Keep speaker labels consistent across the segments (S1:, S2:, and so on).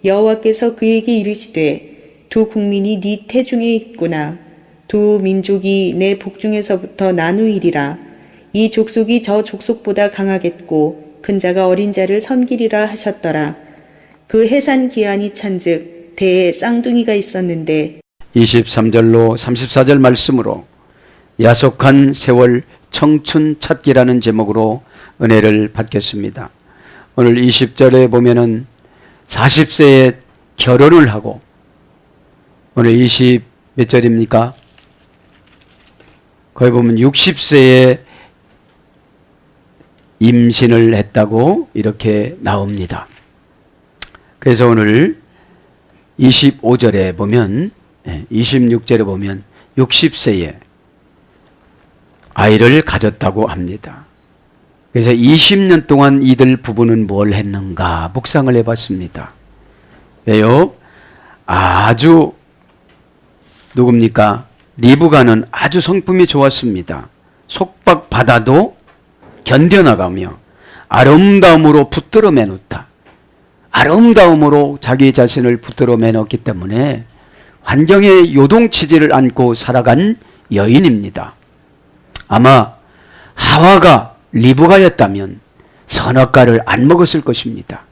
S1: 여호와께서 그에게 이르시되 두 국민이 네 태중에 있구나. 두 민족이 내 복중에서부터 나누이리라. 이 족속이 저 족속보다 강하겠고 큰 자가 어린 자를 섬기리라 하셨더라. 그 해산 기한이 찬즉 대에 쌍둥이가 있었는데
S2: 23절로 34절 말씀으로 야속한 세월 청춘 찾기라는 제목으로 은혜를 받겠습니다. 오늘 20절에 보면은 40세에 결혼을 하고 오늘 20 몇 절입니까? 거기 보면 60세에 임신을 했다고 이렇게 나옵니다. 그래서 오늘 25절에 보면 26절에 보면 60세에 아이를 가졌다고 합니다. 그래서 20년 동안 이들 부부는 뭘 했는가 묵상을 해봤습니다. 왜요? 아주 누굽니까? 리브가는 아주 성품이 좋았습니다. 속박받아도 견뎌나가며 아름다움으로 붙들어 매놓다. 아름다움으로 자기 자신을 붙들어 매놓기 때문에 환경에 요동치지를 않고 살아간 여인입니다. 아마 하와가 리브가였다면 선악과를 안 먹었을 것입니다.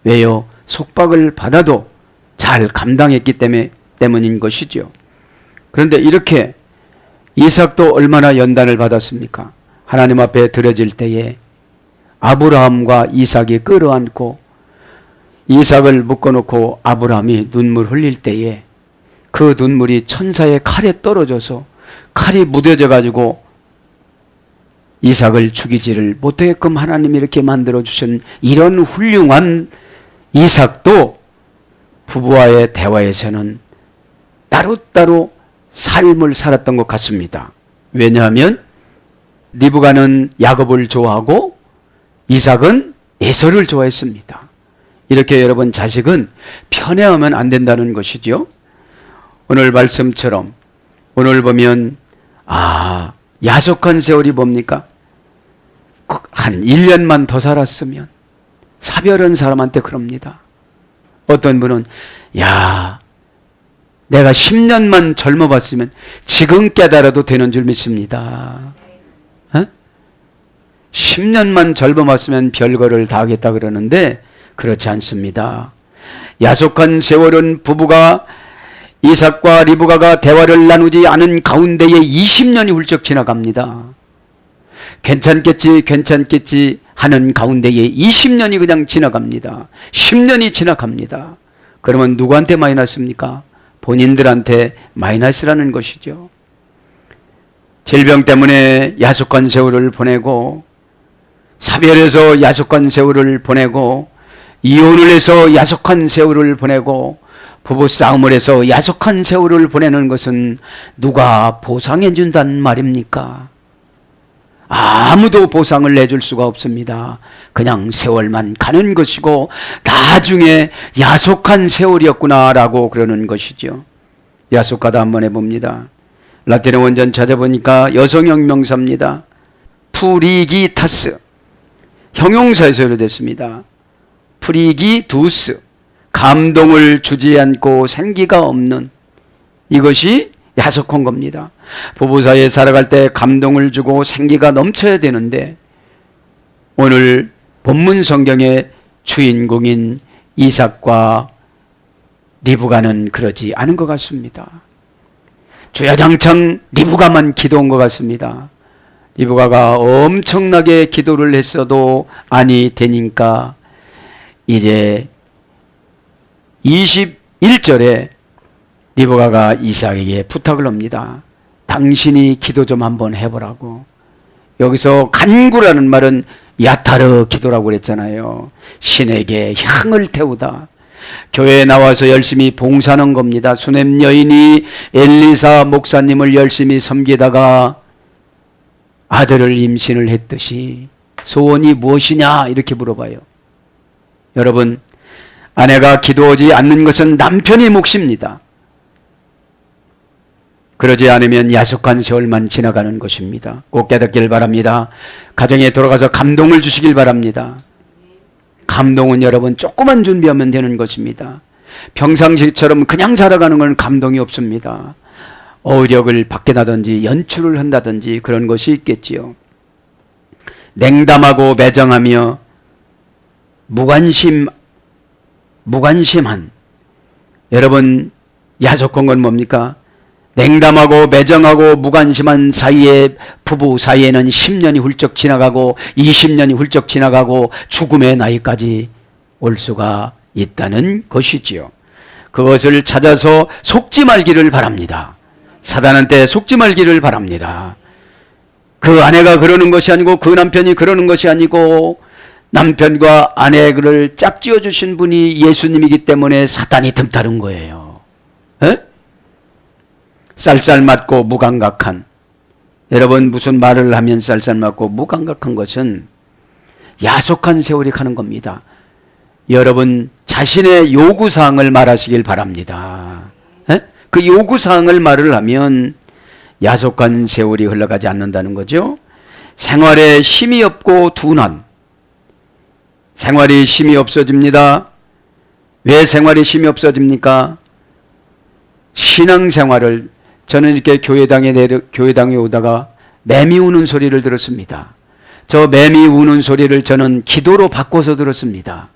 S2: 왜요? 속박을 받아도 잘 감당했기 때문인 것이죠. 그런데 이렇게 이삭도 얼마나 연단을 받았습니까? 하나님 앞에 드려질 때에 아브라함과 이삭이 끌어안고 이삭을 묶어놓고 아브라함이 눈물 흘릴 때에 그 눈물이 천사의 칼에 떨어져서 칼이 무뎌져 가지고 이삭을 죽이지를 못하게끔 하나님이 이렇게 만들어주신 이런 훌륭한 이삭도 부부와의 대화에서는 따로따로 삶을 살았던 것 같습니다. 왜냐하면 리브가는 야곱을 좋아하고 이삭은 에서를 좋아했습니다. 이렇게 여러분 자식은 편애하면 안 된다는 것이죠. 오늘 말씀처럼 오늘 보면 야속한 세월이 뭡니까? 한 1년만 더 살았으면 사별한 사람한테 그럽니다. 어떤 분은 내가 10년만 젊어봤으면 지금 깨달아도 되는 줄 믿습니다. 10년만 젊어봤으면 별거를 다 하겠다 그러는데 그렇지 않습니다. 야속한 세월은 부부가 이삭과 리브가가 대화를 나누지 않은 가운데에 20년이 훌쩍 지나갑니다. 괜찮겠지 하는 가운데에 20년이 그냥 지나갑니다. 10년이 지나갑니다. 그러면 누구한테 마이너스입니까? 본인들한테 마이너스라는 것이죠. 질병 때문에 야속한 세월을 보내고 사별해서 야속한 세월을 보내고 이혼을 해서 야속한 세월을 보내고 부부싸움을 해서 야속한 세월을 보내는 것은 누가 보상해 준다는 말입니까? 아무도 보상을 내줄 수가 없습니다. 그냥 세월만 가는 것이고 나중에 야속한 세월이었구나라고 그러는 것이죠. 야속하다 한번 해봅니다. 라틴어 원전 찾아보니까 여성형 명사입니다. 프리기타스 형용사에서 유래됐습니다. 프리기두스 감동을 주지 않고 생기가 없는 이것이 야속한 겁니다. 부부 사이에 살아갈 때 감동을 주고 생기가 넘쳐야 되는데 오늘 본문 성경의 주인공인 이삭과 리브가는 그러지 않은 것 같습니다. 주야장창 리브가만 기도한 것 같습니다. 리브가가 엄청나게 기도를 했어도 아니 되니까 이제 21절에 리브가가 이삭에게 부탁을 합니다. 당신이 기도 좀 한번 해보라고. 여기서 간구라는 말은 야타르 기도라고 그랬잖아요. 신에게 향을 태우다. 교회에 나와서 열심히 봉사하는 겁니다. 수냄 여인이 엘리사 목사님을 열심히 섬기다가 아들을 임신을 했듯이 소원이 무엇이냐 이렇게 물어봐요. 여러분, 아내가 기도하지 않는 것은 남편의 몫입니다. 그러지 않으면 야속한 세월만 지나가는 것입니다. 꼭 깨닫길 바랍니다. 가정에 돌아가서 감동을 주시길 바랍니다. 감동은 여러분 조금만 준비하면 되는 것입니다. 평상시처럼 그냥 살아가는 건 감동이 없습니다. 어휘력을 밖에다든지 연출을 한다든지 그런 것이 있겠지요. 냉담하고 매정하며 무관심한, 여러분 야속한 건 뭡니까? 냉담하고 매정하고 무관심한 사이에, 부부 사이에는 10년이 훌쩍 지나가고 20년이 훌쩍 지나가고 죽음의 나이까지 올 수가 있다는 것이지요. 그것을 찾아서 속지 말기를 바랍니다. 사단한테 속지 말기를 바랍니다. 그 아내가 그러는 것이 아니고 그 남편이 그러는 것이 아니고 남편과 아내를 짝지어 주신 분이 예수님이기 때문에 사단이 틈타는 거예요. 에? 쌀쌀맞고 무감각한, 여러분 무슨 말을 하면 쌀쌀맞고 무감각한 것은 야속한 세월이 가는 겁니다. 여러분 자신의 요구사항을 말하시길 바랍니다. 에? 그 요구사항을 말을 하면 야속한 세월이 흘러가지 않는다는 거죠. 생활에 힘이 없고 둔한, 생활이 힘이 없어집니다. 왜 생활이 힘이 없어집니까? 신앙생활을, 저는 이렇게 교회당에 오다가 매미 우는 소리를 들었습니다. 저 매미 우는 소리를 저는 기도로 바꿔서 들었습니다.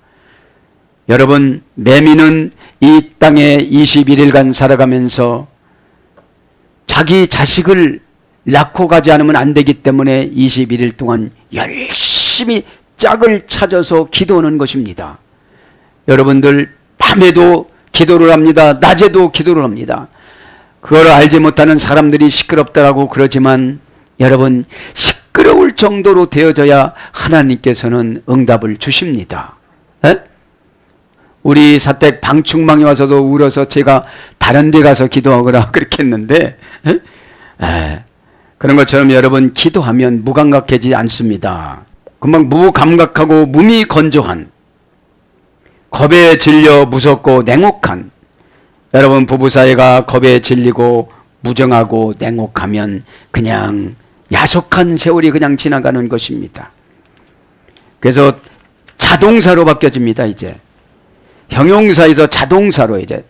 S2: 여러분, 매미는 이 땅에 21일간 살아가면서 자기 자식을 낳고 가지 않으면 안 되기 때문에 21일 동안 열심히 짝을 찾아서 기도하는 것입니다. 여러분들 밤에도 기도를 합니다. 낮에도 기도를 합니다. 그걸 알지 못하는 사람들이 시끄럽다라고 그러지만 여러분, 시끄러울 정도로 되어져야 하나님께서는 응답을 주십니다. 에? 우리 사택 방충망이 와서도 울어서 제가 다른 데 가서 기도하거나 그렇게 했는데, 그런 것처럼 여러분 기도하면 무감각해지지 않습니다. 금방 무감각하고 무미건조한, 겁에 질려 무섭고 냉혹한, 여러분 부부 사이가 겁에 질리고 무정하고 냉혹하면 그냥 야속한 세월이 그냥 지나가는 것입니다. 그래서 자동사로 바뀌어집니다. 이제 형용사에서 자동사로 이제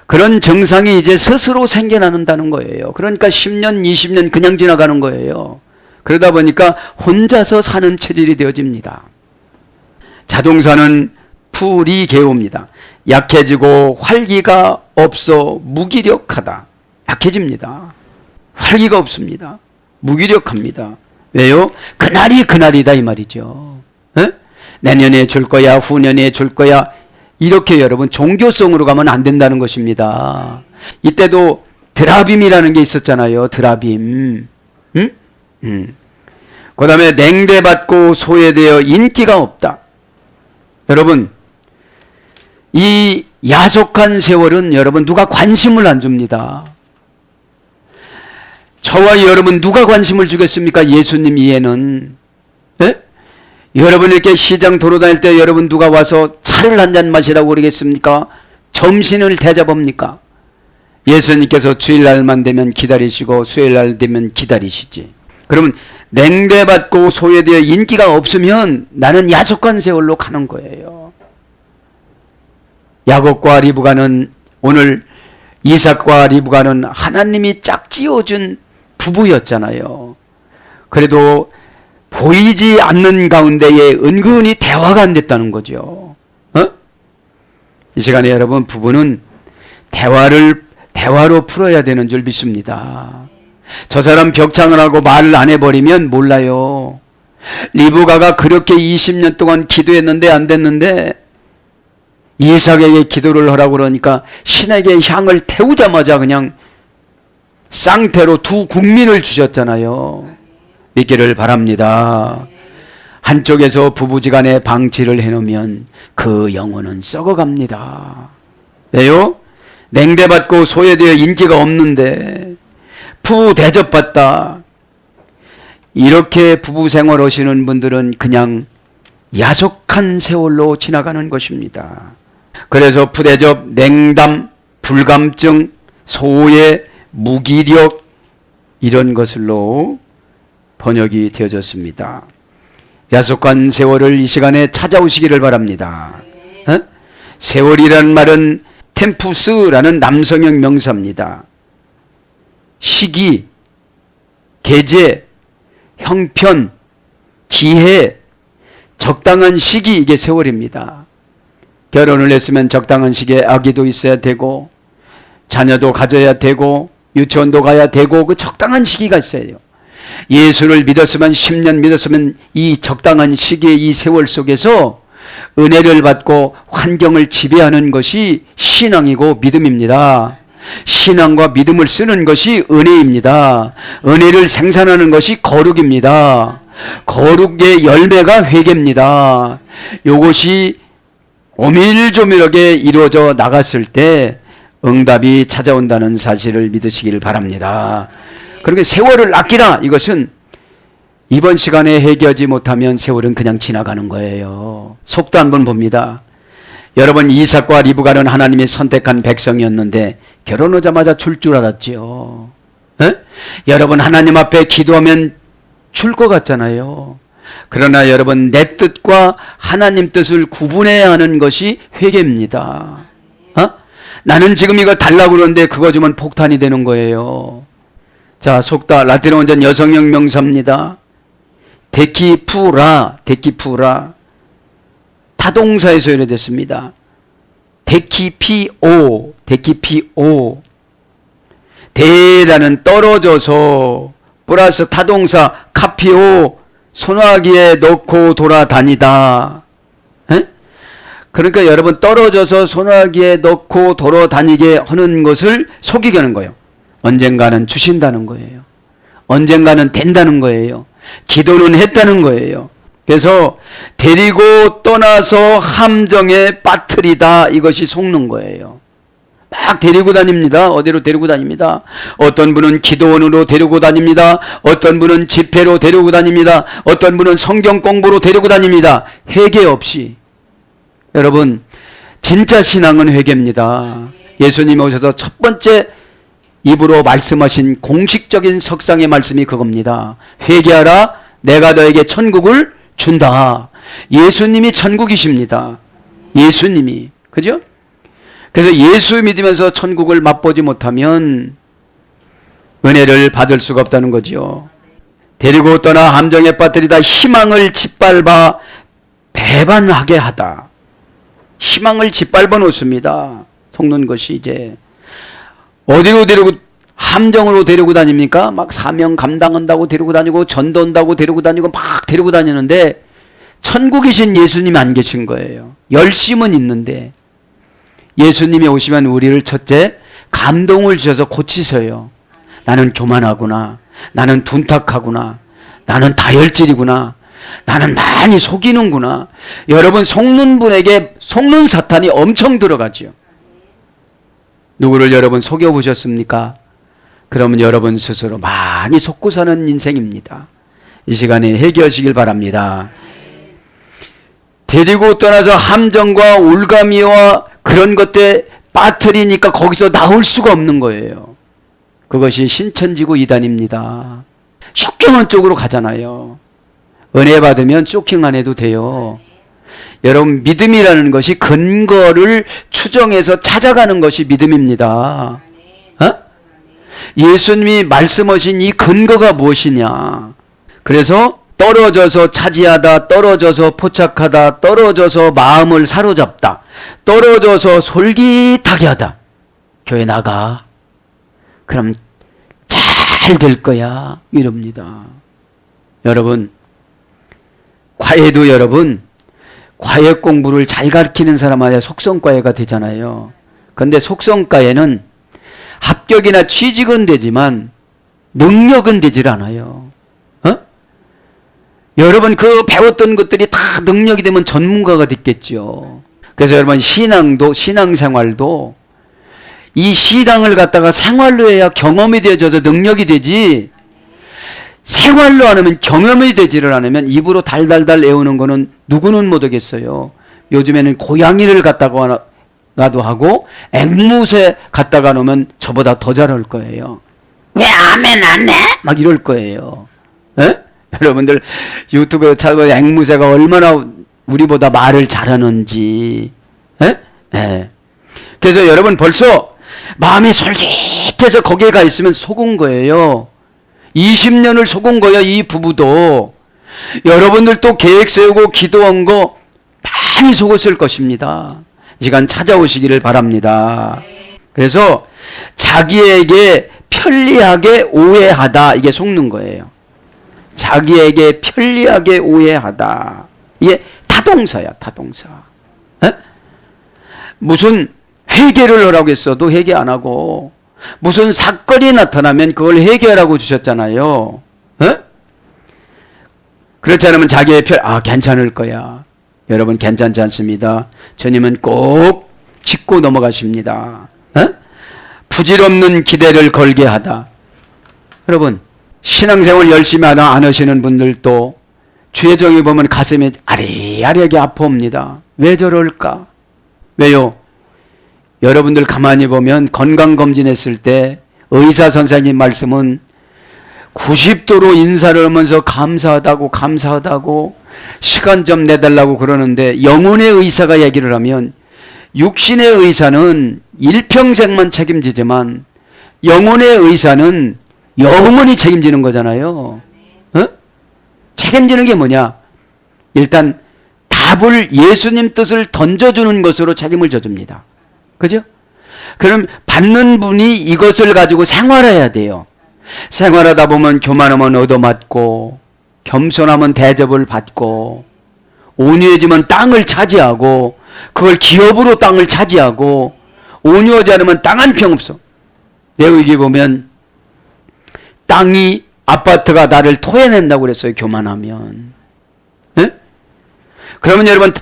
S2: 그런 정상이 이제 스스로 생겨나는다는 거예요. 그러니까 10년, 20년 그냥 지나가는 거예요. 그러다 보니까 혼자서 사는 체질이 되어집니다. 자동사는 풀이개옵니다. 약해지고 활기가 없어 무기력하다. 약해집니다. 활기가 없습니다. 무기력합니다. 왜요? 그날이 그날이다 이 말이죠. 에? 내년에 줄 거야, 후년에 줄 거야, 이렇게 여러분 종교성으로 가면 안 된다는 것입니다. 이때도 드라빔이라는 게 있었잖아요. 드라빔. 그 다음에 냉대받고 소외되어 인기가 없다. 여러분, 이 야속한 세월은 여러분 누가 관심을 안 줍니다. 저와 여러분 누가 관심을 주겠습니까? 예수님 이해는. 예? 여러분 이렇게 시장 돌아다닐 때 여러분 누가 와서 차를 한 잔 마시라고 그러겠습니까? 점심을 대접합니까? 예수님께서 주일날만 되면 기다리시고 수요일날 되면 기다리시지. 그러면 냉대받고 소외되어 인기가 없으면 나는 야속한 세월로 가는 거예요. 야곱과 리브가는, 오늘 이삭과 리브가는 하나님이 짝지어준 부부였잖아요. 그래도 보이지 않는 가운데에 은근히 대화가 안 됐다는 거죠. 이 시간에 여러분, 부부는 대화로 풀어야 되는 줄 믿습니다. 저 사람 벽창을 하고 말을 안 해버리면 몰라요. 리브가가 그렇게 20년 동안 기도했는데 안 됐는데 이삭에게 기도를 하라고 그러니까 신에게 향을 태우자마자 그냥 쌍태로 두 국민을 주셨잖아요. 믿기를 바랍니다. 한쪽에서 부부지간에 방치를 해놓으면 그 영혼은 썩어갑니다. 왜요? 냉대받고 소외되어 인기가 없는데 부부 대접받다. 이렇게 부부 생활 하시는 분들은 그냥 야속한 세월로 지나가는 것입니다. 그래서 부대접, 냉담, 불감증, 소외, 무기력, 이런 것으로 번역이 되어졌습니다. 야속한 세월을 이 시간에 찾아오시기를 바랍니다. 세월이라는 말은 템푸스라는 남성형 명사입니다. 시기, 계제, 형편, 기회, 적당한 시기, 이게 세월입니다. 결혼을 했으면 적당한 시기에 아기도 있어야 되고 자녀도 가져야 되고 유치원도 가야 되고 그 적당한 시기가 있어요. 예수를 믿었으면 10년 믿었으면 이 적당한 시기의 이 세월 속에서 은혜를 받고 환경을 지배하는 것이 신앙이고 믿음입니다. 신앙과 믿음을 쓰는 것이 은혜입니다. 은혜를 생산하는 것이 거룩입니다. 거룩의 열매가 회개입니다. 이것이 오밀조밀하게 이루어져 나갔을 때 응답이 찾아온다는 사실을 믿으시기를 바랍니다. 그렇게 세월을 아끼라, 이것은 이번 시간에 해결하지 못하면 세월은 그냥 지나가는 거예요. 속도 한번 봅니다. 여러분, 이삭과 리브가는 하나님이 선택한 백성이었는데 결혼하자마자 줄 알았지요. 에? 여러분, 하나님 앞에 기도하면 줄 것 같잖아요. 그러나 여러분, 내 뜻과 하나님 뜻을 구분해야 하는 것이 회개입니다. 나는 지금 이거 달라고 그러는데 그거 주면 폭탄이 되는 거예요. 자, 속다 라틴어 원전 여성형 명사입니다. 데키푸라, 데키푸라. 타동사에서 유래됐습니다. 데키피오, 데키피오. 대라는 떨어져서 플러스 타동사 카피오, 소나기에 넣고 돌아다니다. 에? 그러니까 여러분, 떨어져서 소나기에 넣고 돌아다니게 하는 것을 속이게 하는 거예요. 언젠가는 주신다는 거예요. 언젠가는 된다는 거예요. 기도는 했다는 거예요. 그래서 데리고 떠나서 함정에 빠뜨리다, 이것이 속는 거예요. 막 데리고 다닙니다. 어디로 데리고 다닙니다. 어떤 분은 기도원으로 데리고 다닙니다. 어떤 분은 집회로 데리고 다닙니다. 어떤 분은 성경 공부로 데리고 다닙니다. 회개 없이. 여러분, 진짜 신앙은 회개입니다. 예수님이 오셔서 첫 번째 입으로 말씀하신 공식적인 석상의 말씀이 그겁니다. 회개하라, 내가 너에게 천국을 준다. 예수님이 천국이십니다. 예수님이. 그죠? 그래서 예수 믿으면서 천국을 맛보지 못하면 은혜를 받을 수가 없다는 거죠. 데리고 떠나 함정에 빠뜨리다, 희망을 짓밟아 배반하게 하다. 희망을 짓밟아 놓습니다. 속는 것이 이제 어디로 데리고, 함정으로 데리고 다닙니까? 막 사명 감당한다고 데리고 다니고 전도한다고 데리고 다니고 막 데리고 다니는데 천국이신 예수님 안 계신 거예요. 열심은 있는데 예수님이 오시면 우리를 첫째 감동을 주셔서 고치셔요. 나는 교만하구나. 나는 둔탁하구나. 나는 다혈질이구나. 나는 많이 속이는구나. 여러분, 속는 분에게 속는 사탄이 엄청 들어가죠. 누구를 여러분 속여보셨습니까? 그러면 여러분 스스로 많이 속고 사는 인생입니다. 이 시간에 회개하시길 바랍니다. 데리고 떠나서 함정과 올가미와 그런 것들에 빠뜨리니까 거기서 나올 수가 없는 거예요. 그것이 신천지고 이단입니다. 쇼킹한 쪽으로 가잖아요. 은혜 받으면 쇼킹 안 해도 돼요. 여러분, 믿음이라는 것이 근거를 추정해서 찾아가는 것이 믿음입니다. 예수님이 말씀하신 이 근거가 무엇이냐. 그래서 떨어져서 차지하다, 떨어져서 포착하다, 떨어져서 마음을 사로잡다, 떨어져서 솔깃하게 하다. 교회 나가. 그럼 잘 될 거야. 이럽니다. 여러분, 과외도 여러분, 과외 공부를 잘 가르치는 사람마다 속성과외가 되잖아요. 그런데 속성과외는 합격이나 취직은 되지만 능력은 되질 않아요. 여러분, 그 배웠던 것들이 다 능력이 되면 전문가가 됐겠죠. 그래서 여러분, 신앙도, 신앙생활도 이 신앙을 갖다가 생활로 해야 경험이 되어져서 능력이 되지, 생활로 안 하면, 경험이 되지를 않으면 입으로 달달달 애우는 거는 누구는 못하겠어요. 요즘에는 고양이를 갖다가 나도 하고 앵무새 갖다가 놓으면 저보다 더 잘할 거예요. 왜 아멘 안 해? 막 이럴 거예요. 에? 여러분들 유튜브에 찾아보면 앵무새가 얼마나 우리보다 말을 잘하는지, 에? 예. 그래서 여러분 벌써 마음이 솔깃해서 거기에 가 있으면 속은 거예요. 20년을 속은 거예요, 이 부부도. 여러분들도 계획 세우고 기도한 거 많이 속았을 것입니다. 이 시간 찾아오시기를 바랍니다. 그래서 자기에게 편리하게 오해하다, 이게 속는 거예요. 자기에게 편리하게 오해하다. 이게 타동사야, 타동사. 에? 무슨 회개를 하라고 했어도 회개 안 하고, 무슨 사건이 나타나면 그걸 회개하라고 주셨잖아요. 에? 그렇지 않으면 자기의 괜찮을 거야. 여러분, 괜찮지 않습니다. 주님은 꼭 짚고 넘어가십니다. 에? 부질없는 기대를 걸게 하다. 여러분, 신앙생활 열심히 안 하시는 분들도 주의 종이 보면 가슴이 아리아리하게 아파옵니다. 왜 저럴까? 왜요? 여러분들 가만히 보면 건강검진했을 때 의사 선생님 말씀은 90도로 인사를 하면서 감사하다고 시간 좀 내달라고 그러는데, 영혼의 의사가 얘기를 하면 육신의 의사는 일평생만 책임지지만 영혼의 의사는 영원히 책임지는 거잖아요. 어? 책임지는 게 뭐냐? 일단 답을, 예수님 뜻을 던져주는 것으로 책임을 져줍니다. 그죠? 그럼 받는 분이 이것을 가지고 생활해야 돼요. 생활하다 보면 교만하면 얻어맞고, 겸손하면 대접을 받고, 온유해지면 땅을 차지하고, 그걸 기업으로 땅을 차지하고, 온유하지 않으면 땅 한 평 없어. 내가 여기 보면 땅이, 아파트가 나를 토해낸다고 그랬어요, 교만하면. 네? 그러면 여러분,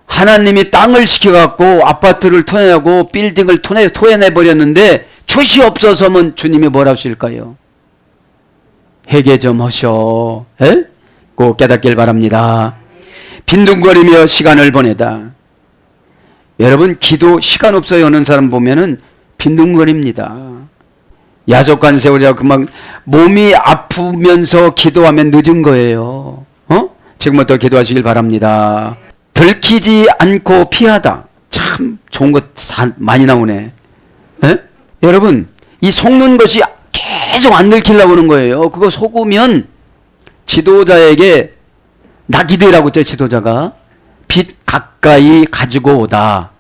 S2: 하나님이 땅을 시켜갖고 아파트를 토해내고 빌딩을 토해내버렸는데 촛이 없어서면 주님이 뭐라 하실까요? 회개 좀 하셔. 에? 꼭 깨닫길 바랍니다. 빈둥거리며 시간을 보내다. 여러분, 기도 시간 없어요 하는 사람 보면은 빈둥거립니다. 야속한 세월이라고 금방 몸이 아프면서 기도하면 늦은 거예요. 지금부터 기도하시길 바랍니다. 들키지 않고 피하다. 참 좋은 것 많이 나오네. 에? 여러분, 이 속는 것이 계속 안 들키려고 하는 거예요. 그거 속으면 지도자에게 나기대라고 했죠, 지도자가. 빛 가까이 가지고 오다.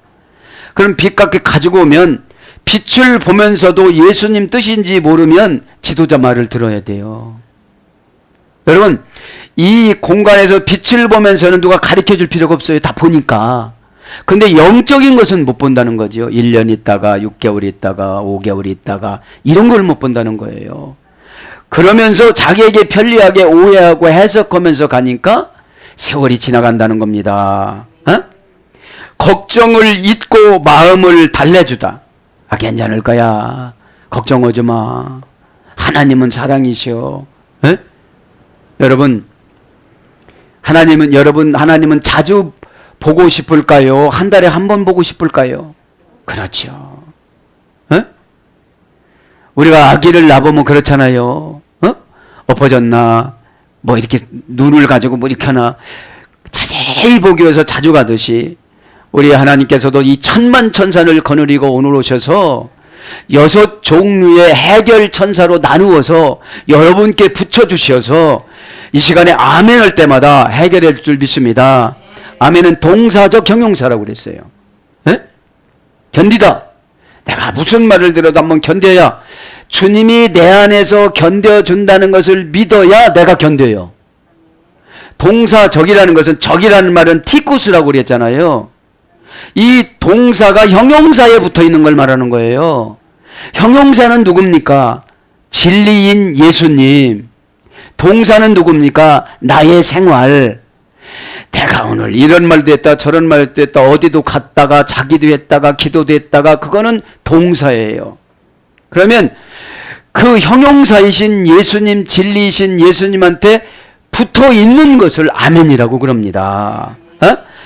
S2: 그럼 빛 가까이 가지고 오면 빛을 보면서도 예수님 뜻인지 모르면 지도자 말을 들어야 돼요. 여러분, 이 공간에서 빛을 보면서는 누가 가르쳐 줄 필요가 없어요. 다 보니까. 근데 영적인 것은 못 본다는 거죠. 1년 있다가 6개월 있다가 5개월 있다가 이런 걸 못 본다는 거예요. 그러면서 자기에게 편리하게 오해하고 해석하면서 가니까 세월이 지나간다는 겁니다. 걱정을 잊고 마음을 달래주다. 괜찮을 거야. 걱정하지 마. 하나님은 사랑이셔. 에? 여러분, 하나님은 자주 보고 싶을까요? 한 달에 한 번 보고 싶을까요? 그렇죠. 에? 우리가 아기를 낳아보면 그렇잖아요. 엎어졌나? 뭐 이렇게 눈을 가지고 뭐 이렇게 하나 자세히 보기 위해서 자주 가듯이 우리 하나님께서도 이 천만 천사를 거느리고 오늘 오셔서 6 종류의 해결 천사로 나누어서 여러분께 붙여주셔서 이 시간에 아멘 할 때마다 해결할 줄 믿습니다. 아멘은 동사적 형용사라고 그랬어요. 에? 견디다. 내가 무슨 말을 들어도 한번 견뎌야, 주님이 내 안에서 견뎌준다는 것을 믿어야 내가 견뎌요. 동사적이라는 것은, 적이라는 말은 티쿠스라고 그랬잖아요. 이 동사가 형용사에 붙어 있는 걸 말하는 거예요. 형용사는 누굽니까? 진리인 예수님. 동사는 누굽니까? 나의 생활. 내가 오늘 이런 말도 했다 저런 말도 했다, 어디도 갔다가 자기도 했다가 기도도 했다가, 그거는 동사예요. 그러면 그 형용사이신 예수님, 진리이신 예수님한테 붙어 있는 것을 아멘이라고 그럽니다.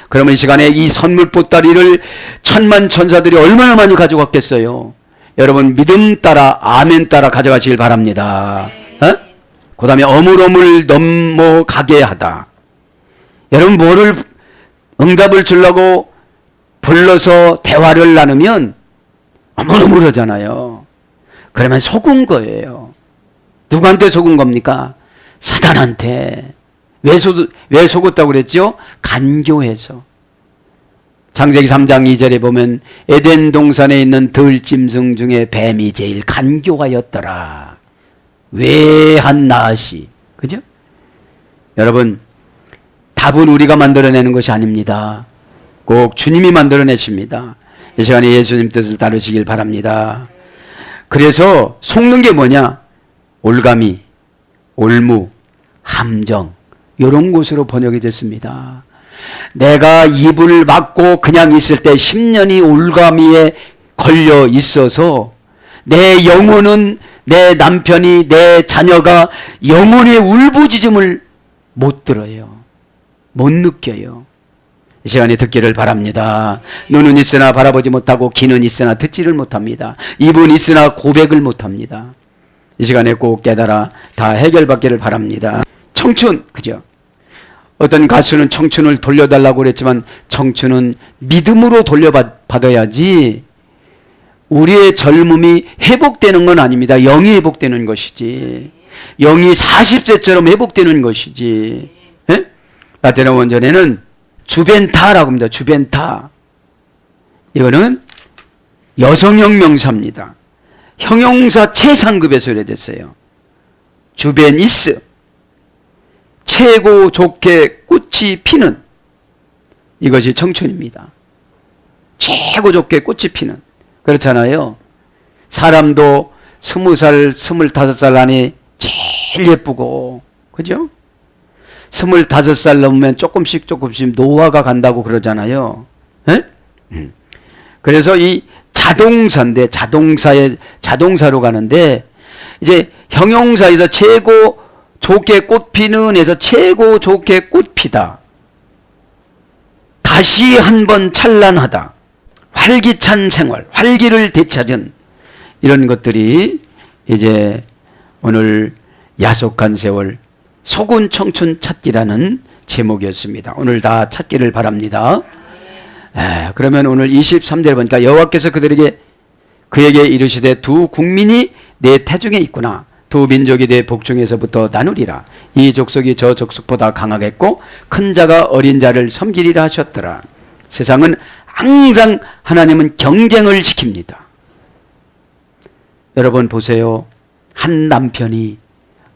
S2: 그러면 이 시간에 이 선물 보따리를 천만 천사들이 얼마나 많이 가져갔겠어요? 여러분, 믿음 따라 아멘 따라 가져가시길 바랍니다. 그 다음에 어물어물 넘어가게 하다. 여러분, 뭐를 응답을 주려고 불러서 대화를 나누면 너무너무 그러잖아요. 그러면 속은 거예요. 누구한테 속은 겁니까? 사단한테. 왜 속았다고 그랬죠? 간교해서. 창세기 3장 2절에 보면 에덴 동산에 있는 들짐승 중에 뱀이 제일 간교하였더라. 외한 낫이. 그죠? 여러분, 답은 우리가 만들어내는 것이 아닙니다. 꼭 주님이 만들어내십니다. 이 시간에 예수님 뜻을 따르시길 바랍니다. 그래서 속는 게 뭐냐? 올가미, 올무, 함정 이런 곳으로 번역이 됐습니다. 내가 입을 막고 그냥 있을 때 10년이 올가미에 걸려 있어서 내 영혼은, 내 남편이, 내 자녀가 영혼의 울부짖음을 못 들어요. 못 느껴요. 이 시간에 듣기를 바랍니다. 눈은 있으나 바라보지 못하고 귀는 있으나 듣지를 못합니다. 입은 있으나 고백을 못합니다. 이 시간에 꼭 깨달아 다 해결받기를 바랍니다. 청춘, 그죠? 어떤 가수는 청춘을 돌려달라고 그랬지만 청춘은 믿음으로 돌려받아야지 우리의 젊음이 회복되는 건 아닙니다. 영이 회복되는 것이지. 영이 40세처럼 회복되는 것이지. 예? 라틴어 원전에는 주벤타라고 합니다. 주벤타. 이거는 여성형 명사입니다. 형용사 최상급에 소개됐어요. 주베니스. 최고 좋게 꽃이 피는. 이것이 청춘입니다. 최고 좋게 꽃이 피는. 그렇잖아요. 사람도 20살, 25살 안에 제일 예쁘고, 그죠? 25살 넘으면 조금씩 노화가 간다고 그러잖아요. 에? 그래서 이 자동사인데, 자동사로 가는데, 이제 형용사에서 최고 좋게 꽃 피는 에서 최고 좋게 꽃 피다. 다시 한번 찬란하다. 활기찬 생활, 활기를 되찾은 이런 것들이 이제 오늘 야속한 세월, 속은 청춘 찾기라는 제목이었습니다. 오늘 다 찾기를 바랍니다. 그러면 오늘 23절에 보니까 여호와께서 그에게 이르시되 두 국민이 내 태중에 있구나. 두 민족이 내 복중에서부터 나누리라. 이 족속이 저 족속보다 강하겠고 큰 자가 어린 자를 섬기리라 하셨더라. 세상은 항상 하나님은 경쟁을 시킵니다. 여러분 보세요. 한 남편이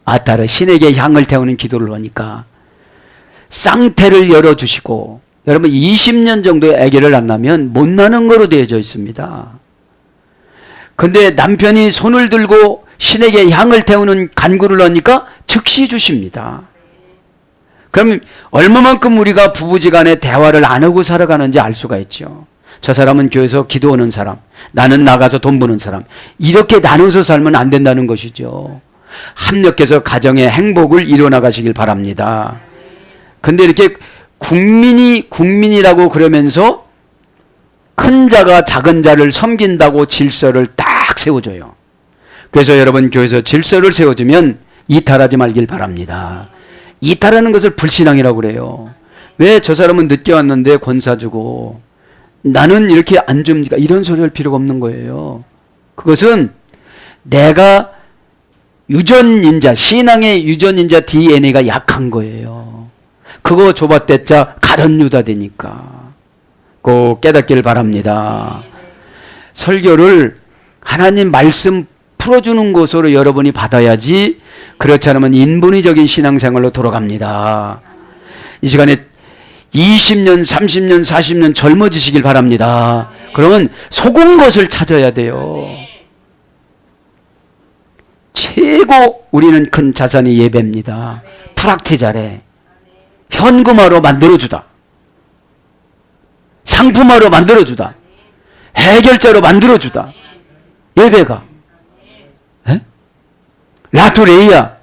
S2: 아따르 신에게 향을 태우는 기도를 하니까 쌍태를 열어주시고, 여러분 20년 정도의 아기를 안 낳으면 못 나는 거로 되어져 있습니다. 근데 남편이 손을 들고 신에게 향을 태우는 간구를 하니까 즉시 주십니다. 그럼 얼마만큼 우리가 부부지간에 대화를 안 하고 살아가는지 알 수가 있죠. 저 사람은 교회에서 기도하는 사람, 나는 나가서 돈 버는 사람, 이렇게 나눠서 살면 안 된다는 것이죠. 합력해서 가정의 행복을 이뤄나가시길 바랍니다. 근데 이렇게 국민이라고 그러면서 큰 자가 작은 자를 섬긴다고 질서를 딱 세워줘요. 그래서 여러분 교회에서 질서를 세워주면 이탈하지 말길 바랍니다. 이탈하는 것을 불신앙이라고 그래요. 왜 저 사람은 늦게 왔는데 권사 주고 나는 이렇게 안 줍니까? 이런 소리 할 필요가 없는 거예요. 그것은 내가 유전인자, 신앙의 유전인자 DNA가 약한 거예요. 그거 줘봤댔자 가련 유다 되니까. 꼭 깨닫기를 바랍니다. 설교를 하나님 말씀 풀어주는 것으로 여러분이 받아야지, 그렇지 않으면 인본의적인 신앙생활로 돌아갑니다. 이 시간에 20년, 30년, 40년 젊어지시길 바랍니다. 그러면 속은 것을 찾아야 돼요. 최고 우리는 큰 자산이 예배입니다. 프락티자래. 현금화로 만들어주다. 상품화로 만들어주다. 해결자로 만들어주다. 예배가. 에? 라토레이야.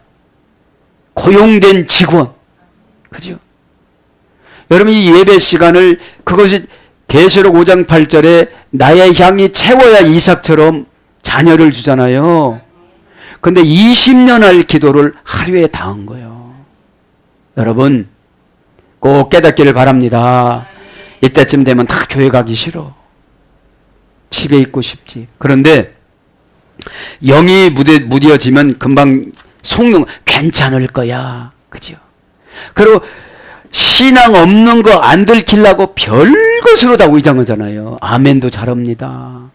S2: 고용된 직원. 그죠? 여러분 이 예배 시간을, 그것이 계시록 5장 8절에 나의 향이 채워야 이삭처럼 자녀를 주잖아요. 근데 20년 할 기도를 하루에 다 한 거예요. 여러분 꼭 깨닫기를 바랍니다. 이때쯤 되면 다 교회 가기 싫어. 집에 있고 싶지. 그런데 영이 무뎌지면 금방 속는 괜찮을 거야. 그죠? 그리고 신앙 없는 거 안 들키려고 별것으로 다 위장하잖아요. 아멘도 잘합니다.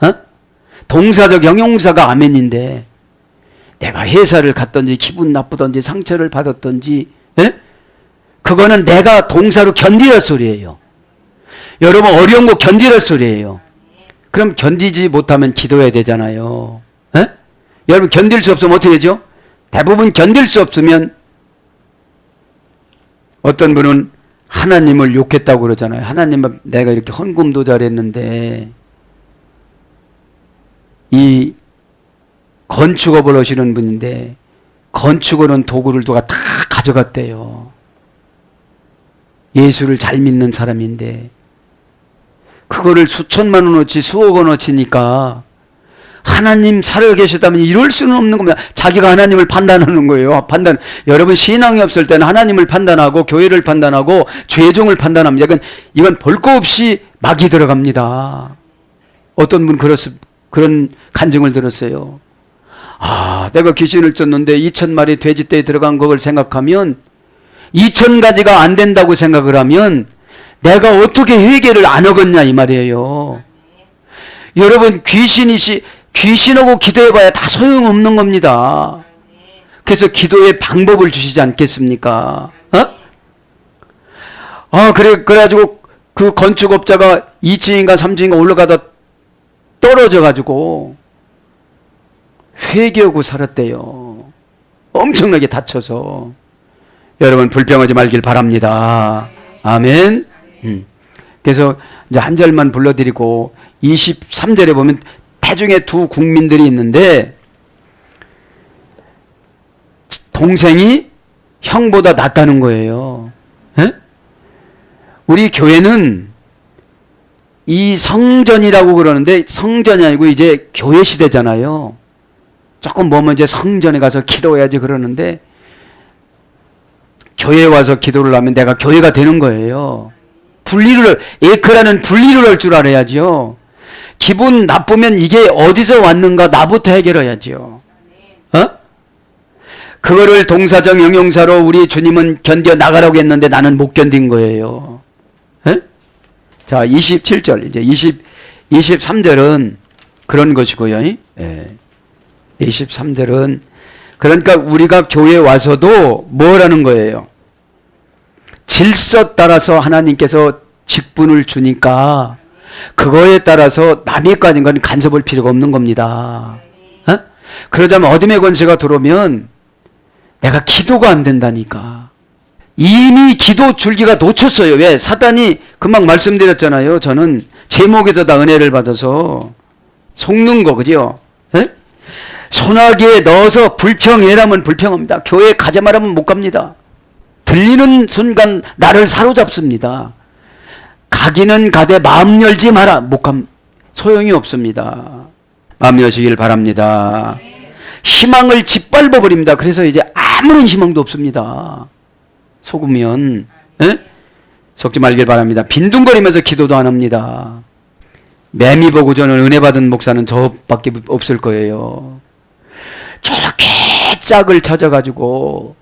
S2: 어? 동사적 형용사가 아멘인데 내가 회사를 갔든지 기분 나쁘든지 상처를 받았든지 그거는 내가 동사로 견디라 소리예요. 여러분 어려운 거 견디라 소리예요. 그럼 견디지 못하면 기도해야 되잖아요. 여러분 견딜 수 없으면 어떻게 되죠? 대부분 견딜 수 없으면 어떤 분은 하나님을 욕했다고 그러잖아요. 하나님, 내가 이렇게 헌금도 잘했는데 이 건축업을 하시는 분인데 건축하는 도구를 누가 다 가져갔대요. 예수를 잘 믿는 사람인데 그거를 수천만 원어치 수억 원어치니까 하나님 살아계셨다면 이럴 수는 없는 겁니다. 자기가 하나님을 판단하는 거예요. 여러분 신앙이 없을 때는 하나님을 판단하고 교회를 판단하고 죄종을 판단합니다. 이건 볼 거 없이 막이 들어갑니다. 어떤 분 그런 간증을 들었어요. 아, 내가 귀신을 쫓는데 2,000마리 돼지떼에 들어간 걸 생각하면 2,000가지가 안 된다고 생각을 하면 내가 어떻게 회개를 안 하겠냐 이 말이에요. 여러분 귀신하고 기도해봐야 다 소용없는 겁니다. 그래서 기도의 방법을 주시지 않겠습니까? 그래가지고 그 건축업자가 2층인가 3층인가 올라가다 떨어져가지고 회개하고 살았대요. 엄청나게 다쳐서. 여러분 불평하지 말길 바랍니다. 아멘. 그래서 이제 한 절만 불러드리고 23절에 보면 태중에 두 국민들이 있는데 동생이 형보다 낫다는 거예요. 우리 교회는 이 성전이라고 그러는데 성전이 아니고 이제 교회 시대잖아요. 조금 뭐면 이제 성전에 가서 기도해야지 그러는데 교회에 와서 기도를 하면 내가 교회가 되는 거예요. 에크라는 분리를 할 줄 알아야죠. 기분 나쁘면 이게 어디서 왔는가 나부터 해결해야죠. 그거를 동사적 형용사로 우리 주님은 견뎌 나가라고 했는데 나는 못 견딘 거예요. 자, 27절 이제 23절은 그런 것이고요. 23절은 그러니까 우리가 교회에 와서도 뭐라는 거예요? 질서 따라서 하나님께서 직분을 주니까 그거에 따라서 남이 가진 건 간섭할 필요가 없는 겁니다. 그러자면 어둠의 권세가 들어오면 내가 기도가 안 된다니까. 이미 기도 줄기가 놓쳤어요. 왜? 사단이 금방 말씀드렸잖아요. 저는 제목에서 다 은혜를 받아서 속는 거 그죠? 소나기에 넣어서 불평해라면 불평합니다. 교회 가자 말하면 못 갑니다. 들리는 순간 나를 사로잡습니다. 가기는 가되 마음 열지 마라. 소용이 없습니다. 마음 여시길 바랍니다. 희망을 짓밟아 버립니다. 그래서 이제 아무런 희망도 없습니다. 속으면 속지 말길 바랍니다. 빈둥거리면서 기도도 안 합니다. 매미 보고 저는 은혜 받은 목사는 저밖에 없을 거예요. 저렇게 짝을 찾아가지고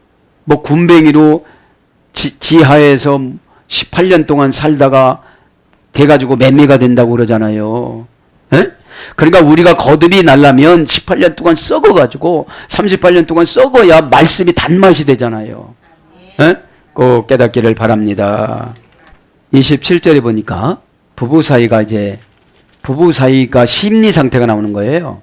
S2: 뭐 군뱅이로 지하에서 18년 동안 살다가 돼가지고 매미가 된다고 그러잖아요. 그러니까 우리가 거듭이 날라면 18년 동안 썩어가지고 38년 동안 썩어야 말씀이 단맛이 되잖아요. 꼭 깨닫기를 바랍니다. 27절에 보니까 부부 사이가 심리 상태가 나오는 거예요.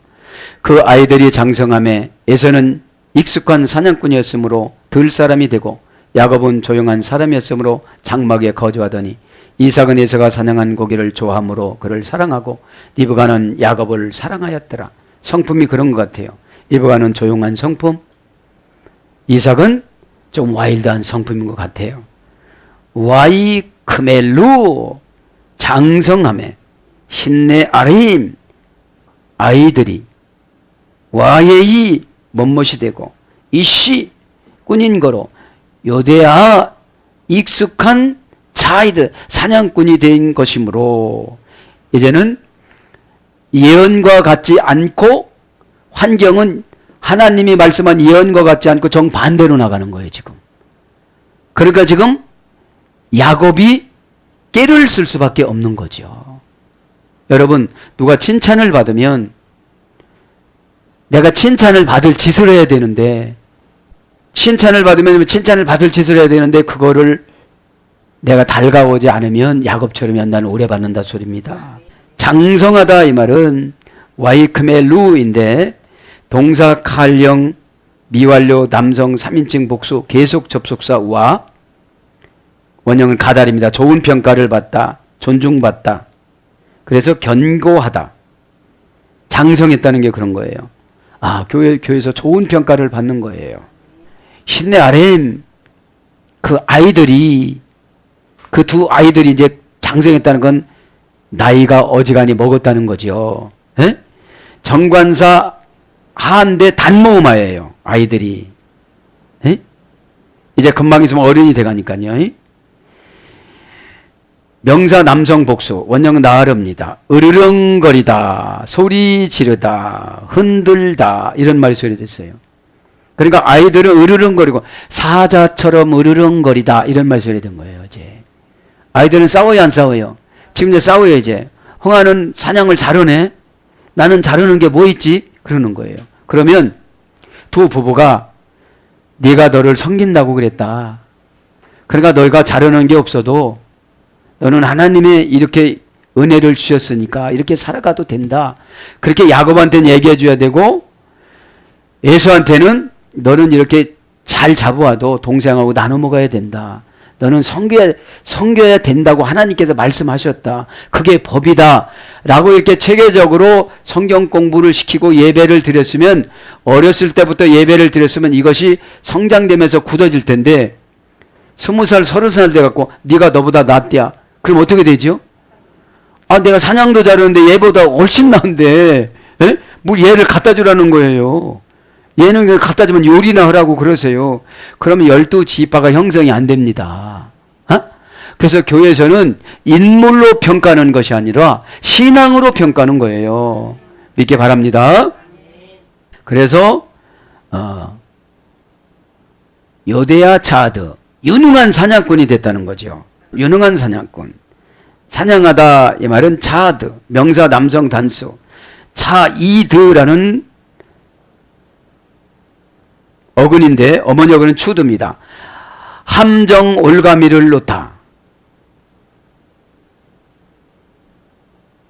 S2: 그 아이들이 장성함에 에서는 익숙한 사냥꾼이었으므로 들 사람이 되고 야곱은 조용한 사람이었으므로 장막에 거주하더니 이삭은 에서가 사냥한 고기를 좋아하므로 그를 사랑하고 리브가는 야곱을 사랑하였더라. 성품이 그런 것 같아요. 리브가는 조용한 성품, 이삭은 좀 와일드한 성품인 것 같아요. 와이크멜루 장성함에 신내 아레임 아이들이 와예이 멋멋이 되고 이씨 꾼인 거로 요대아 익숙한 차이드 사냥꾼이 된 것이므로 이제는 예언과 같지 않고 환경은 하나님이 말씀한 예언과 같지 않고 정반대로 나가는 거예요, 지금. 그러니까 지금 야곱이 깨를 쓸 수밖에 없는 거죠. 여러분, 누가 칭찬을 받으면 내가 칭찬을 받을 짓을 해야 되는데, 칭찬을 받으면 칭찬을 받을 짓을 해야 되는데 그거를 내가 달가오지 않으면 야곱처럼 연단을 오래 받는다 소리입니다. 장성하다 이 말은 와이크메 루인데 동사 칼령 미완료 남성 3인칭 복수 계속 접속사와 원형은 가달입니다. 좋은 평가를 받다, 존중받다. 그래서 견고하다. 장성했다는 게 그런 거예요. 아, 교회에서 좋은 평가를 받는 거예요. 신내 아렘 그 아이들이 그 두 아이들이 이제 장성했다는 건 나이가 어지간히 먹었다는 거죠. 에? 정관사 하한대 단모음아예요. 아이들이. 에? 이제 금방 있으면 어른이 돼가니까요. 에? 명사 남성 복수 원형은 나아릅니다. 으르렁거리다, 소리 지르다, 흔들다 이런 말이 소리됐어요. 그러니까 아이들은 으르렁거리고 사자처럼 으르렁거리다 이런 말이 소리된 거예요. 이제 아이들은 싸워요, 안 싸워요? 지금 이제 싸워요. 이제 흥아는 사냥을 잘하네. 나는 잘하는 게 뭐 있지? 그러는 거예요. 그러면 두 부부가 네가 너를 섬긴다고 그랬다. 그러니까 너희가 잘하는 게 없어도 너는 하나님의 이렇게 은혜를 주셨으니까 이렇게 살아가도 된다. 그렇게 야곱한테는 얘기해 줘야 되고 에서한테는 너는 이렇게 잘 잡아와도 동생하고 나눠 먹어야 된다. 너는 섬겨야 된다고 하나님께서 말씀하셨다. 그게 법이다. 라고 이렇게 체계적으로 성경 공부를 시키고 예배를 드렸으면 어렸을 때부터 예배를 드렸으면 이것이 성장되면서 굳어질 텐데 20살, 30살 돼갖고 네가 너보다 낫대야. 그럼 어떻게 되죠? 아, 내가 사냥도 잘하는데 얘보다 훨씬 나은데 에? 뭐 얘를 갖다 주라는 거예요. 얘는 갖다 주면 요리나 하라고 그러세요. 그러면 12지파가 형성이 안 됩니다. 어? 그래서 교회에서는 인물로 평가하는 것이 아니라 신앙으로 평가하는 거예요. 믿기 바랍니다. 그래서 요데야 차드 유능한 사냥꾼이 됐다는 거죠. 유능한 사냥꾼. 사냥하다 이 말은 차드 명사 남성 단수 차이드라는 어근인데 어머니 어근은 추드입니다. 함정 올가미를 놓다.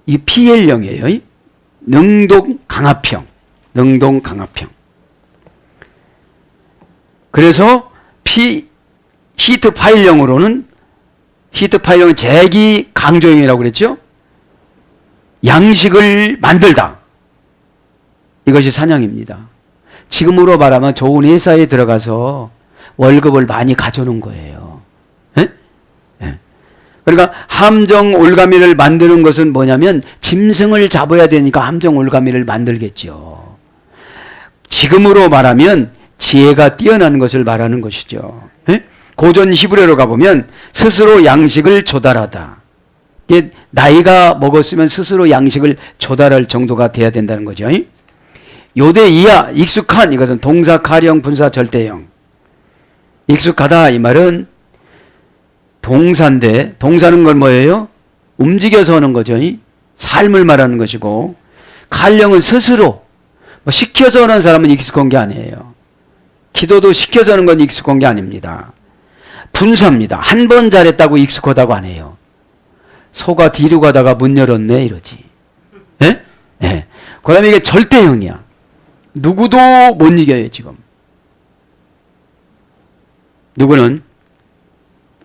S2: 이 PL형이에요. 능동 강압형. 능동 강압형. 그래서 히트 파일형으로는 히트 파일형은 재기 강조형이라고 그랬죠. 양식을 만들다. 이것이 사냥입니다. 지금으로 말하면 좋은 회사에 들어가서 월급을 많이 가져오는 거예요. 에? 에. 그러니까 함정 올가미를 만드는 것은 뭐냐면 짐승을 잡아야 되니까 함정 올가미를 만들겠죠. 지금으로 말하면 지혜가 뛰어나는 것을 말하는 것이죠. 에? 고전 히브리어로 가보면 스스로 양식을 조달하다. 이게 나이가 먹었으면 스스로 양식을 조달할 정도가 돼야 된다는 거죠. 요대 이하 익숙한 이것은 동사 가령 분사 절대형. 익숙하다 이 말은 동사인데 동사는 건 뭐예요? 움직여서 하는 거죠. 삶을 말하는 것이고 가령은 스스로 뭐 시켜서 하는 사람은 익숙한 게 아니에요. 기도도 시켜서 하는 건 익숙한 게 아닙니다. 분사입니다. 한 번 잘했다고 익숙하다고 안 해요. 소가 뒤로 가다가 문 열었네 이러지. 예? 예. 그 다음에 이게 절대형이야. 누구도 못 이겨요 지금. 누구는?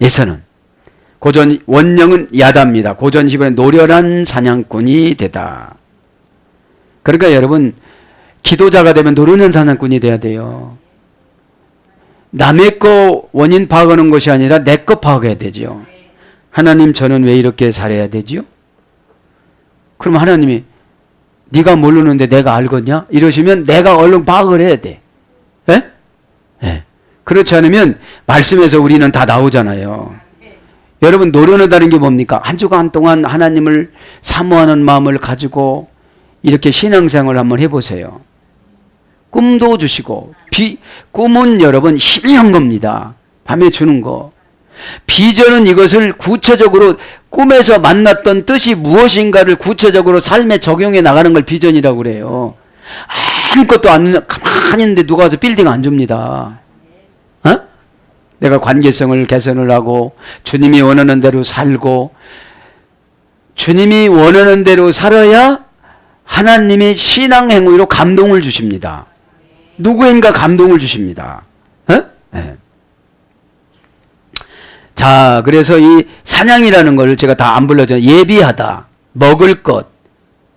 S2: 예서는. 고전 원령은 야다입니다. 고전 히브리어는 노련한 사냥꾼이 되다. 그러니까 여러분 기도자가 되면 노련한 사냥꾼이 돼야 돼요. 남의 거 원인 파악하는 것이 아니라 내 거 파악해야 되죠. 하나님 저는 왜 이렇게 살아야 되죠? 그럼 하나님이 네가 모르는데 내가 알겠냐? 이러시면 내가 얼른 파악을 해야 돼. 예? 예. 그렇지 않으면 말씀에서 우리는 다 나오잖아요. 여러분 노련하다는 게 뭡니까? 한 주간 동안 하나님을 사모하는 마음을 가지고 이렇게 신앙생활을 한번 해보세요. 꿈도 주시고 꿈은 여러분 희미한 겁니다. 밤에 주는 거. 비전은 이것을 구체적으로 꿈에서 만났던 뜻이 무엇인가를 구체적으로 삶에 적용해 나가는 걸 비전이라고 그래요. 아무것도 안 가만히 있는데 누가 와서 빌딩 안 줍니다. 어? 내가 관계성을 개선을 하고 주님이 원하는 대로 살고 주님이 원하는 대로 살아야 하나님이 신앙 행위로 감동을 주십니다. 누구인가 감동을 주십니다. 어? 네. 자, 그래서 이 사냥이라는 걸 제가 다 안 불러줘요. 예비하다, 먹을 것,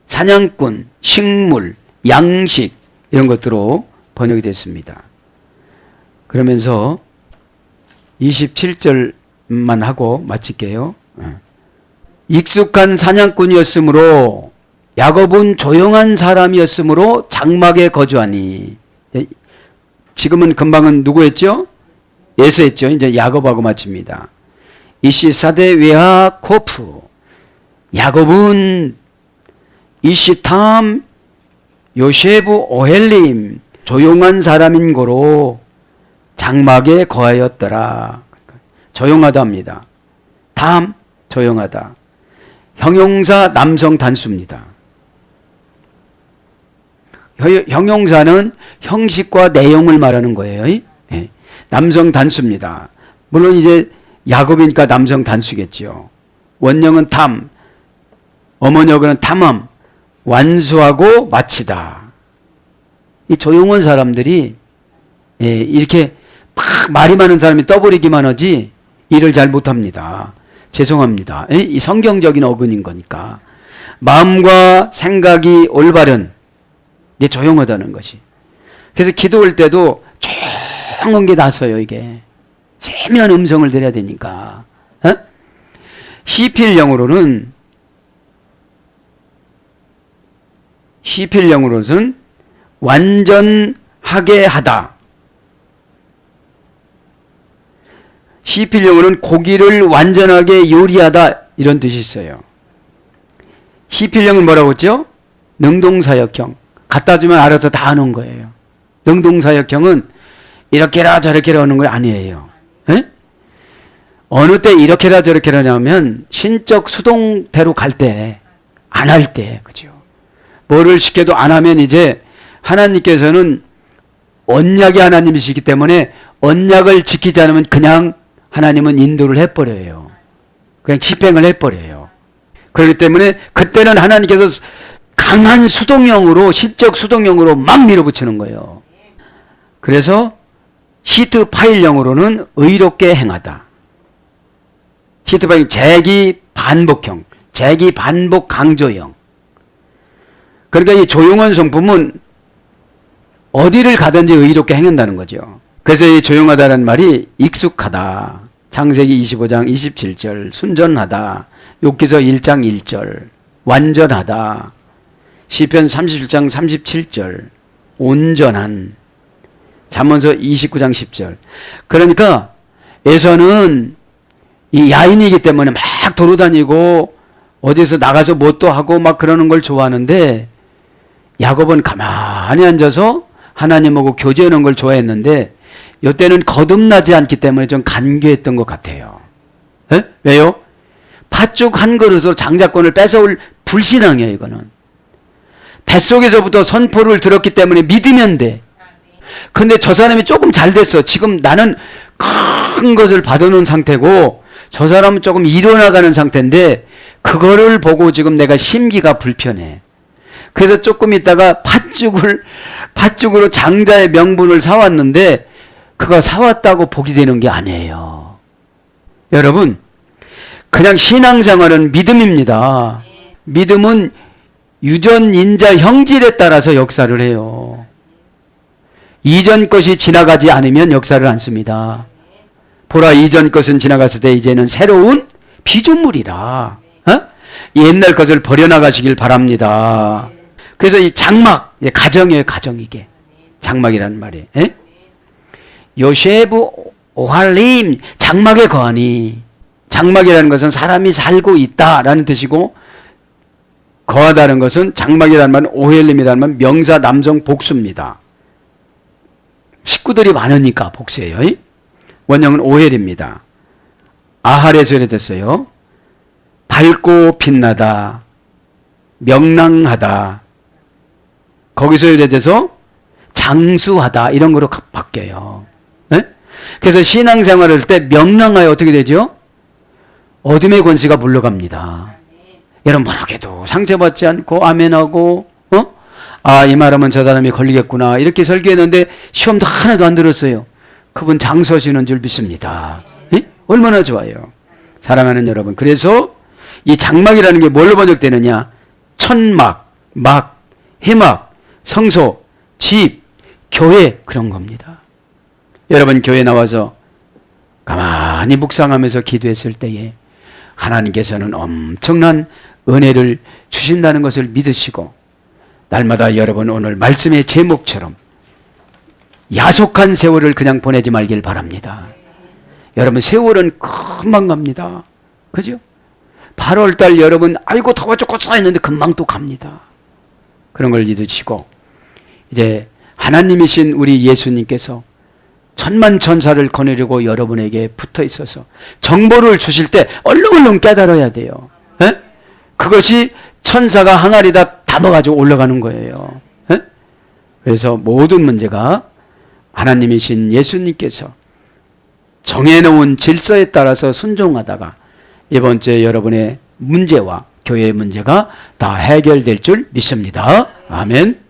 S2: 사냥꾼, 식물, 양식 이런 것들로 번역이 됐습니다. 그러면서 27절만 하고 마칠게요. 익숙한 사냥꾼이었으므로 야곱은 조용한 사람이었으므로 장막에 거주하니. 지금은 금방은 누구였죠? 예수였죠. 이제 야곱하고 마칩니다. 이시사데 외하 코프. 야곱은 이시탐 요셰브 오헬림. 조용한 사람인 고로 장막에 거하였더라. 조용하다입니다. 담 조용하다. 형용사 남성 단수입니다. 형용사는 형식과 내용을 말하는 거예요. 예. 남성 단수입니다. 물론 이제 야곱이니까 남성 단수겠죠. 원형은 탐, 어머니어는 탐함, 완수하고 마치다. 이 조용한 사람들이 이렇게 막 말이 많은 사람이 떠버리기만 하지 일을 잘 못합니다. 죄송합니다. 이 성경적인 어근인 거니까. 마음과 생각이 올바른 이게 조용하다는 것이. 그래서 기도할 때도 조용한 게 나서요. 이게 세미한 음성을 들어야 되니까. 시필령으로는 완전하게 하다. 시필령으로는 고기를 완전하게 요리하다 이런 뜻이 있어요. 시필령은 뭐라고 했죠? 능동사역형. 갖다 주면 알아서 다 하는 거예요. 능동사역형은 이렇게라 저렇게라 하는 거 아니에요. 에? 어느 때 이렇게라 저렇게라 하냐면 신적 수동태로 갈 때, 안 할 때, 그죠? 뭐를 시켜도 안 하면 이제 하나님께서는 언약의 하나님이시기 때문에 언약을 지키지 않으면 그냥 하나님은 인도를 해버려요. 그냥 집행을 해버려요. 그렇기 때문에 그때는 하나님께서 강한 수동형으로, 신적 수동형으로 막 밀어붙이는 거예요. 그래서 히트 파일형으로는 의롭게 행하다. 히트 파일 재기 반복형, 재기 반복 강조형. 그러니까 이 조용한 성품은 어디를 가든지 의롭게 행한다는 거죠. 그래서 이 조용하다는 말이 익숙하다. 창세기 25장 27절 순전하다. 욥기서 1장 1절 완전하다. 시편 37장 37절 온전한. 잠언서 29장 10절. 그러니까 에서는 이 야인이기 때문에 막 돌아다니고 어디서 나가서 뭣도 하고 막 그러는 걸 좋아하는데 야곱은 가만히 앉아서 하나님하고 교제하는 걸 좋아했는데 이때는 거듭나지 않기 때문에 좀 간교했던 것 같아요. 에? 왜요? 팥죽 한 그릇으로 장자권을 뺏어올 불신앙이에요. 이거는 뱃속에서부터 선포를 들었기 때문에 믿으면 돼. 근데 저 사람이 조금 잘 됐어. 지금 나는 큰 것을 받아놓은 상태고 저 사람은 조금 일어나가는 상태인데 그거를 보고 지금 내가 심기가 불편해. 그래서 조금 있다가 팥죽으로 장자의 명분을 사왔는데 그거 사왔다고 복이 되는 게 아니에요. 여러분, 그냥 신앙생활은 믿음입니다. 믿음은 유전, 인자, 형질에 따라서 역사를 해요. 이전 것이 지나가지 않으면 역사를 않습니다. 보라, 이전 것은 지나갔을 때 이제는 새로운 피조물이라. 옛날 것을 버려나가시길 바랍니다. 그래서 이 장막, 가정이에요, 가정 이게. 장막이라는 말이에요. 요셰브 오할림, 장막에 거하니. 장막이라는 것은 사람이 살고 있다라는 뜻이고, 거하다는 것은 장막이라는 말은 오헬림이라는 말은 명사 남성 복수입니다. 식구들이 많으니까 복수예요. 원형은 오헬입니다. 아할에서 이랬어요. 밝고 빛나다, 명랑하다, 거기서 이래돼서 장수하다, 이런 거로 바뀌어요. 네? 그래서 신앙생활을 할 때 명랑하여 어떻게 되죠? 어둠의 권세가 물러갑니다. 여러분 뭐라해도 상처받지 않고 아멘하고, 이 말하면 저 사람이 걸리겠구나, 이렇게 설교했는데 시험도 하나도 안 들었어요. 그분 장수하시는 줄 믿습니다. 예? 얼마나 좋아요. 사랑하는 여러분, 그래서 이 장막이라는 게 뭘로 번역되느냐? 천막, 막, 해막, 성소, 집, 교회, 그런 겁니다. 여러분 교회 나와서 가만히 묵상하면서 기도했을 때에 하나님께서는 엄청난 은혜를 주신다는 것을 믿으시고, 날마다 여러분 오늘 말씀의 제목처럼 야속한 세월을 그냥 보내지 말길 바랍니다. 여러분 세월은 금방 갑니다. 그죠? 8월달 여러분 아이고 더워 죽겠어 했는데 금방 또 갑니다. 그런 걸 믿으시고, 이제 하나님이신 우리 예수님께서 천만 천사를 거느리고 여러분에게 붙어 있어서 정보를 주실 때 얼른 깨달아야 돼요. 에? 그것이 천사가 항아리에다 담아가지고 올라가는 거예요. 에? 그래서 모든 문제가 하나님이신 예수님께서 정해놓은 질서에 따라서 순종하다가 이번 주에 여러분의 문제와 교회의 문제가 다 해결될 줄 믿습니다. 아멘.